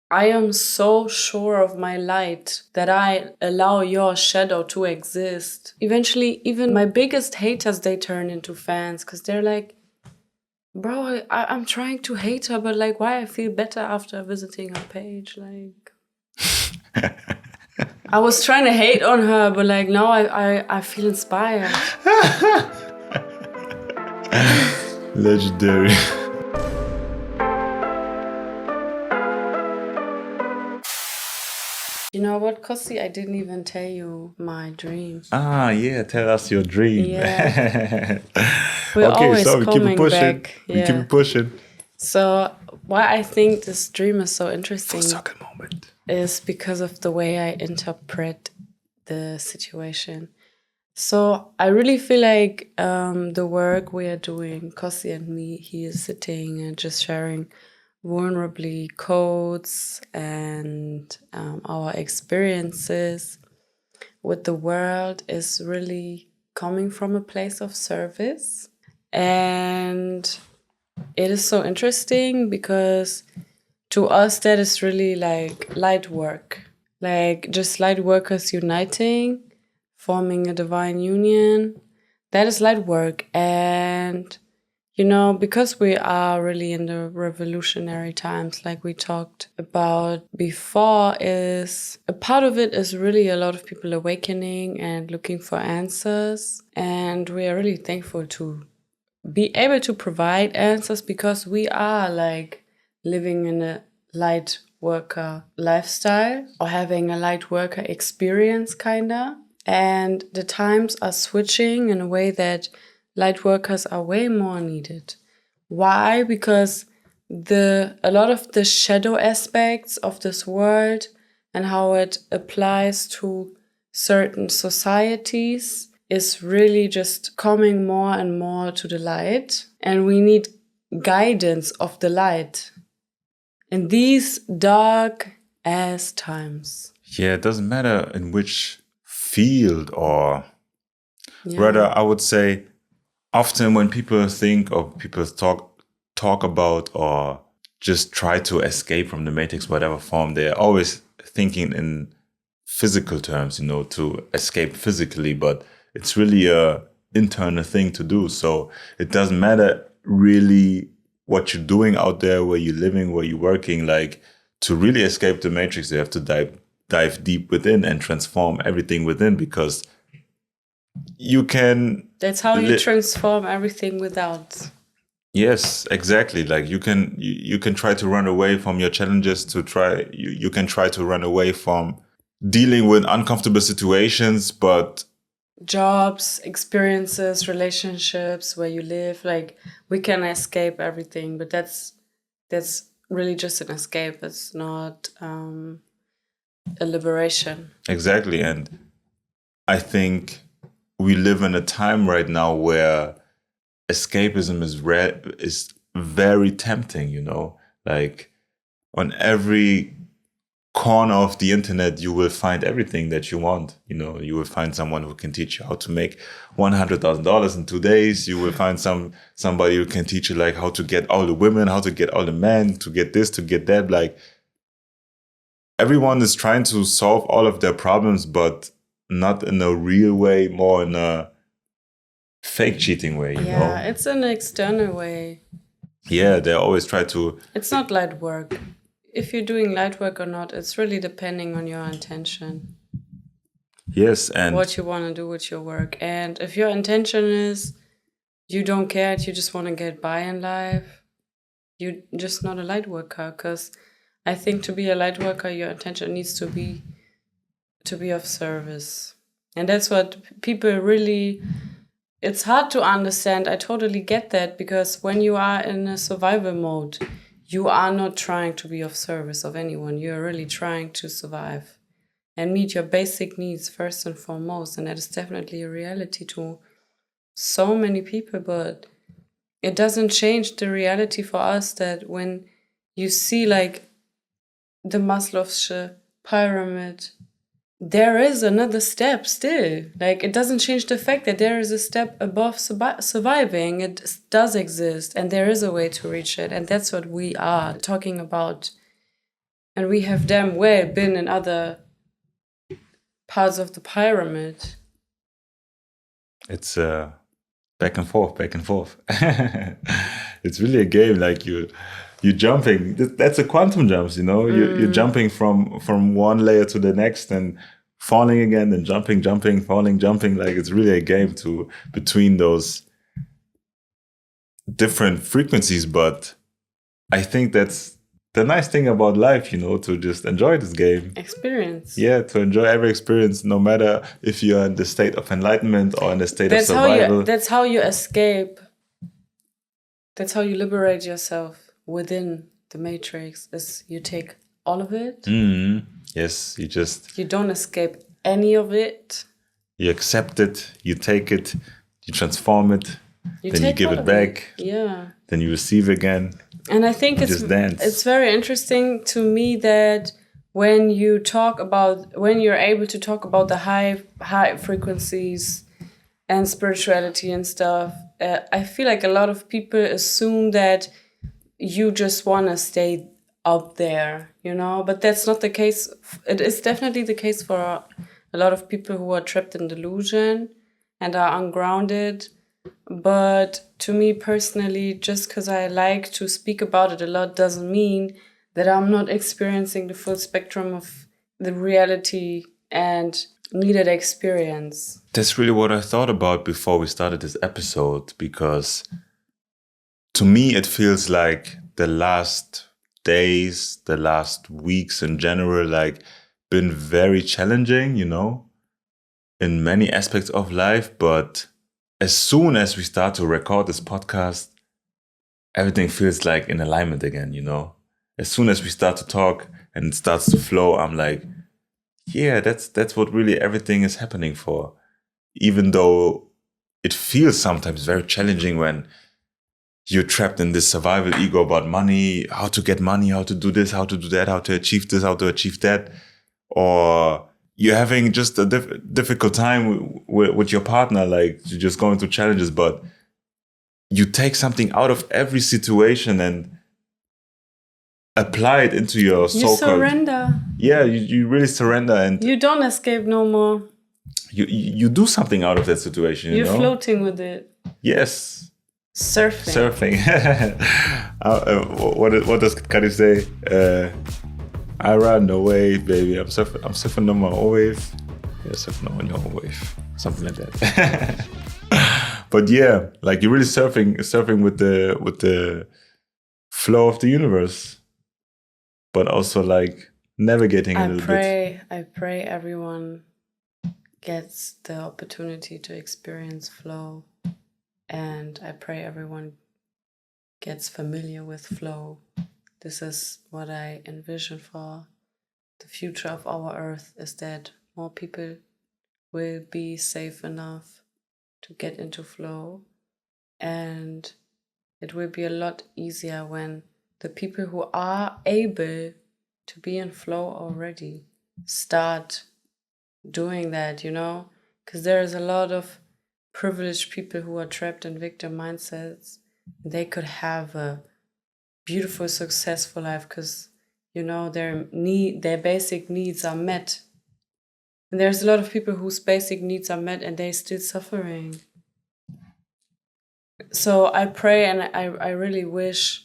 I am so sure of my light that I allow your shadow to exist. Eventually, even my biggest haters, they turn into fans because they're like, bro, I'm trying to hate her, but like, why I feel better after visiting her page? Like, I was trying to hate on her, but like, now I feel inspired. Legendary. You know what, Kossi? I didn't even tell you my dream. Ah, yeah, tell us your dream. Yeah. We're Okay, always so we keep it coming pushing. back. We keep Yeah. it pushing. So why I think this dream is so interesting Second moment. is because of the way I interpret the situation. So I really feel like the work we are doing, Kossi and me, he is sitting and just sharing vulnerably codes and our experiences with the world is really coming from a place of service. And it is so interesting because to us that is really like light work, like just light workers uniting, forming a divine union. That is light work. And you know, because we are really in the revolutionary times, like we talked about before, is a part of it is really a lot of people awakening and looking for answers. And we are really thankful to be able to provide answers because we are like living in a light worker lifestyle or having a light worker experience, kinda. And the times are switching in a way that light workers are way more needed. Why? Because a lot of the shadow aspects of this world and how it applies to certain societies is really just coming more and more to the light. And we need guidance of the light in these dark ass times. Yeah, it doesn't matter in which field or Yeah. rather, I would say often when people think or people talk about or just try to escape from the matrix, whatever form, they're always thinking in physical terms, you know, to escape physically, but it's really a internal thing to do. So it doesn't matter really what you're doing out there, where you're living, where you're working. Like, to really escape the matrix, you have to dive deep within and transform everything within, because you can. That's how you transform everything without. Yes, exactly. Like you can try to run away from your challenges, you can try to run away from dealing with uncomfortable situations, but Jobs, experiences, relationships, where you live, like we can escape everything, but that's really just an escape. It's not a liberation. exactly. And I think we live in a time right now where escapism is very tempting, you know, like on every corner of the internet, you will find everything that you want. You know, you will find someone who can teach you how to make $100,000 in 2 days. You will find somebody who can teach you like how to get all the women, how to get all the men, to get this, to get that. Like, everyone is trying to solve all of their problems, but not in a real way, more in a fake cheating way, you know? Yeah, it's an external way. Yeah, they always try to. It's not light work. If you're doing light work or not, it's really depending on your intention. Yes, and what you want to do with your work. And if your intention is you don't care, you just want to get by in life, you're just not a light worker. Because I think to be a light worker, your intention needs to be of service. And that's what people really, it's hard to understand. I totally get that, because when you are in a survival mode, you are not trying to be of service of anyone. You're really trying to survive and meet your basic needs first and foremost. And that is definitely a reality to so many people, but it doesn't change the reality for us that when you see like the Maslow's pyramid, there is another step still. Like, it doesn't change the fact that there is a step above surviving. It does exist, and there is a way to reach it. And that's what we are talking about And we have damn well been in other parts of the pyramid. It's back and forth, back and forth. It's really a game. Like you jumping. That's a quantum jumps. You're jumping from one layer to the next and falling again, then jumping, falling, jumping. Like it's really a game between those different frequencies. But I think that's the nice thing about life, to just enjoy this game. Experience. Yeah, to enjoy every experience, no matter if you're in the state of enlightenment or in the state of survival. That's how you escape. That's how you liberate yourself within the matrix, is you take all of it. Mm-hmm. Yes, you don't escape any of it. You accept it, you take it, you transform it, then you give it back. Yeah. Then you receive again. And I think it's very interesting to me that when you're able to talk about the high frequencies and spirituality and stuff, I feel like a lot of people assume that you just want to stay up there, but that's not the case. It is definitely the case for a lot of people who are trapped in delusion and are ungrounded. But to me personally, just because I like to speak about it a lot doesn't mean that I'm not experiencing the full spectrum of the reality and needed experience. That's really what I thought about before we started this episode, because to me it feels like the last days, the last weeks in general, like been very challenging, in many aspects of life. But as soon as we start to record this podcast, everything feels like in alignment again, As soon as we start to talk and it starts to flow, I'm like, yeah, that's what really everything is happening for. Even though it feels sometimes very challenging when you're trapped in this survival ego about money, how to get money, how to do this, how to do that, how to achieve this, how to achieve that. Or you're having just a difficult time with your partner, like you're just going through challenges, but you take something out of every situation and apply it into your so-called... You surrender. Yeah, you really surrender. And you don't escape no more. You do something out of that situation, You're floating with it. Yes. Surfing. What does Kari say? I ride no wave, baby. I'm surfing on my own wave. Yeah, surfing on your own wave. Something like that. But yeah, like you're really surfing with the flow of the universe, but also like navigating a little bit. I pray everyone gets the opportunity to experience flow, and I pray everyone gets familiar with flow. This is what I envision for the future of our Earth, is that more people will be safe enough to get into flow, and it will be a lot easier when the people who are able to be in flow already start doing that, because there is a lot of privileged people who are trapped in victim mindsets. They could have a beautiful, successful life because, their basic needs are met. And there's a lot of people whose basic needs are met and they're still suffering. So I pray and I really wish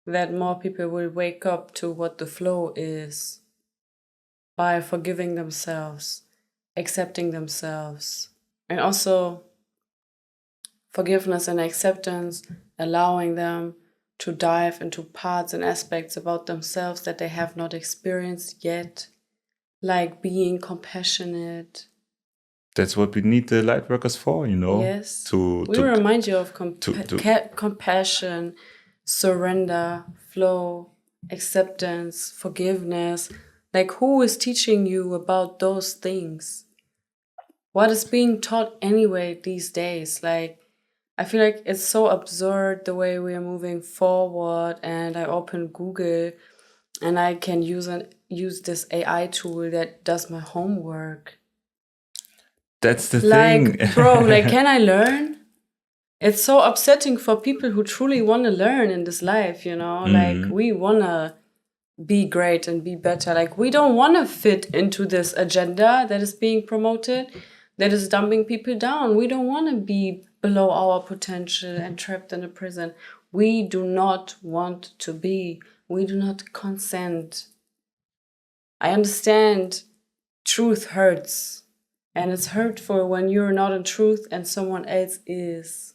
that more people will wake up to what the flow is by forgiving themselves, accepting themselves, and also forgiveness and acceptance, allowing them to dive into parts and aspects about themselves that they have not experienced yet, like being compassionate. That's what we need the light workers for, Yes. We remind you of compassion, surrender, flow, acceptance, forgiveness. Like, who is teaching you about those things? What is being taught anyway these days? Like, I feel like it's so absurd the way we are moving forward, and I open Google and I can use this AI tool that does my homework. That's the thing. Like, bro, can I learn? It's so upsetting for people who truly want to learn in this life, Like, we want to be great and be better. Like, we don't want to fit into this agenda that is being promoted, that is dumping people down. We don't want to be below our potential and trapped in a prison. We do not want to be. We do not consent. I understand truth hurts. And it's hurtful when you're not in truth and someone else is.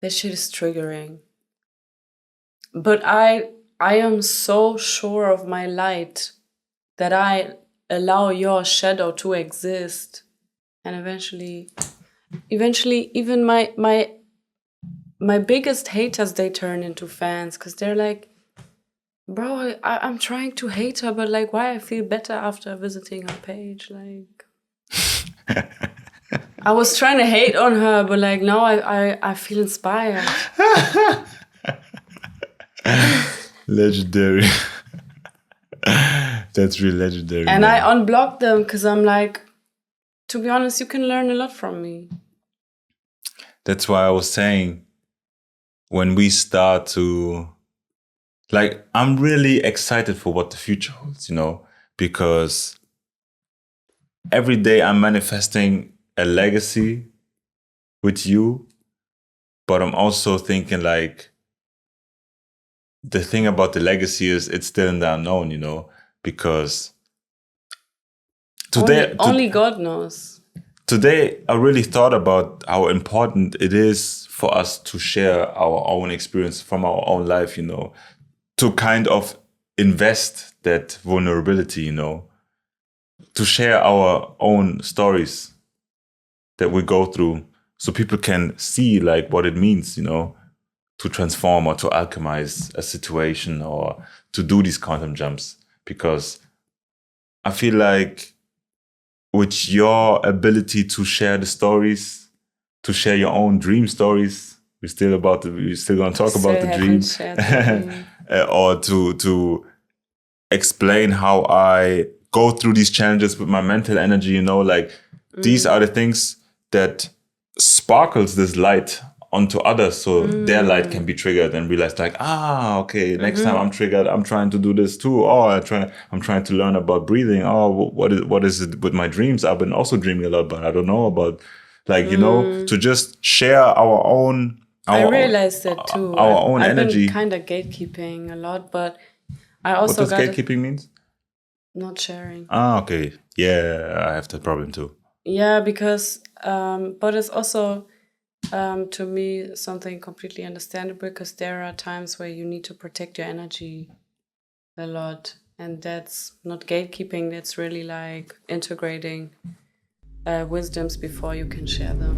That shit is triggering. But I am so sure of my light that I allow your shadow to exist. And eventually even my biggest haters, they turn into fans, because they're like, bro, I'm trying to hate her, but like, why I feel better after visiting her page? Like, I was trying to hate on her, but like, now I feel inspired. Legendary. That's really legendary. And man. I unblocked them because I'm like, to be honest, you can learn a lot from me. That's why I was saying, when we start to, like, I'm really excited for what the future holds, you know, because every day I'm manifesting a legacy with you, but I'm also thinking, like, the thing about the legacy is it's still in the unknown, you know, because only God knows. Today, I really thought about how important it is for us to share our own experience from our own life, you know, to kind of invest that vulnerability, you know, to share our own stories that we go through so people can see, like, what it means, you know, to transform or to alchemize a situation or to do these quantum jumps. Because I feel like with your ability to share the stories, to share your own dream stories, we're still going to talk about the dream, or to explain how I go through these challenges with my mental energy, you know, like, these are the things that sparkles this light onto others, so their light can be triggered and realize, like, okay, next time I'm triggered, I'm trying to do this too. I'm trying to learn about breathing. What is it with my dreams? I've been also dreaming a lot, but I don't know about, like, you know, to just share our own. I realized that too. Our own I've energy. been kind of gatekeeping a lot, but I also what does gatekeeping means? Not sharing. Okay. Yeah, I have that problem too. Yeah, because but it's also to me something completely understandable, because there are times where you need to protect your energy a lot, and that's not gatekeeping. That's really like integrating wisdoms before you can share them.